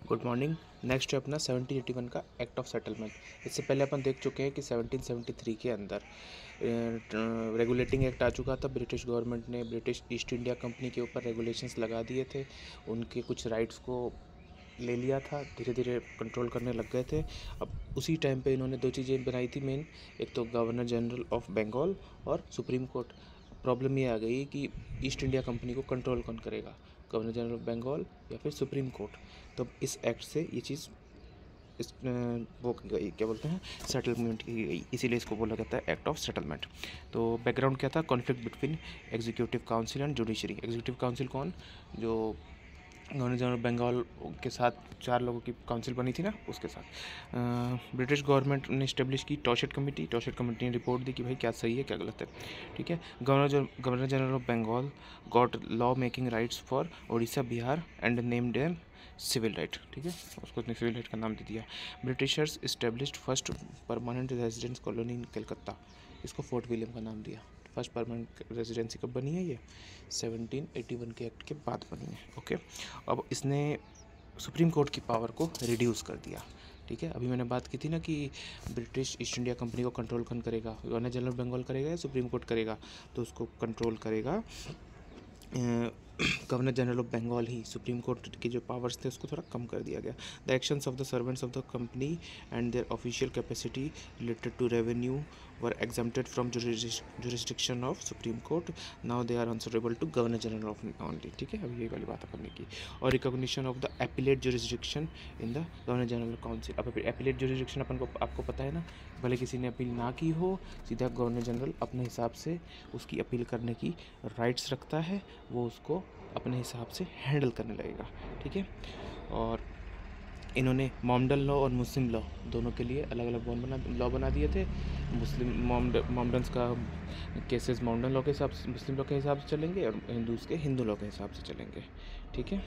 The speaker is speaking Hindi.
Good morning. नेक्स्ट है अपना 1781 का एक्ट ऑफ सेटलमेंट। इससे पहले अपन देख चुके हैं कि 1773 के अंदर रेगुलेटिंग एक्ट आ चुका था। ब्रिटिश गवर्नमेंट ने ब्रिटिश ईस्ट इंडिया कंपनी के ऊपर रेगुलेशंस लगा दिए थे, उनके कुछ राइट्स को ले लिया था, धीरे धीरे कंट्रोल करने लग गए थे। अब उसी टाइम पे इन्होंने दो चीज़ें बनाई थी मेन, एक तो गवर्नर जनरल ऑफ बंगाल और सुप्रीम कोर्ट। प्रॉब्लम ये आ गई कि ईस्ट इंडिया कंपनी को कंट्रोल कौन करेगा, गवर्नर जनरल ऑफ बंगाल या फिर सुप्रीम कोर्ट। तो इस एक्ट से ये चीज़ इस वो क्या बोलते हैं, सेटलमेंट की गई, इसीलिए इसको बोला जाता है एक्ट ऑफ सेटलमेंट। तो बैकग्राउंड क्या था, conflict between executive council and judiciary. Executive council कौन, जो गवर्नर जनरल बंगाल के साथ 4 लोगों की काउंसिल बनी थी ना, उसके साथ ब्रिटिश गवर्नमेंट ने इस्टेब्लिश की टॉशेट कमेटी। टॉशेट कमेटी ने रिपोर्ट दी कि भाई क्या सही है क्या गलत है। ठीक है, governor general of Bengal got law making rights for Orissa Bihar and named them civil right. ठीक है, उसको उसने सिविल राइट का नाम दे दिया। Britishers established first permanent residence colony इन कलकत्ता। इसको फोर्ट विलियम का नाम दिया। फर्स्ट परमानेंट रेजिडेंसी कब बनी है, ये 1781 के एक्ट के बाद बनी है। ओके, अब इसने सुप्रीम कोर्ट की पावर को रिड्यूस कर दिया। ठीक है, अभी मैंने बात की थी ना कि ब्रिटिश ईस्ट इंडिया कंपनी को कंट्रोल कौन करेगा, गवर्नर जनरल बंगाल करेगा या सुप्रीम कोर्ट करेगा। तो उसको कंट्रोल करेगा गवर्नर जनरल ऑफ बंगाल ही। सुप्रीम कोर्ट के जो पावर्स थे उसको थोड़ा कम कर दिया गया। The actions of the servants of the company and their official capacity related to revenue were exempted from jurisdiction of supreme court. Now they are answerable to governor general of only. ठीक है, अभी ये वाली बात अपन ने की। और recognition of the appellate jurisdiction in the governor general council. अब एपिलेट जुरिस्डिक्शन अपन को आपको पता है ना, भले किसी ने अपील ना की हो, सीधा गवर्नर जनरल अपने हिसाब से उसकी अपील करने की राइट्स रखता है, वो उसको अपने हिसाब से हैंडल करने लगेगा। ठीक है, और इन्होंने मॉमडन लॉ और मुस्लिम लॉ दोनों के लिए अलग अलग लॉ बना दिए थे। मुस्लिम मॉमडन्स का केसेस मॉमडन लॉ के हिसाब से, मुस्लिम लॉ के हिसाब से चलेंगे, और हिंदूज़ के हिंदू लॉ के हिसाब से चलेंगे। ठीक है।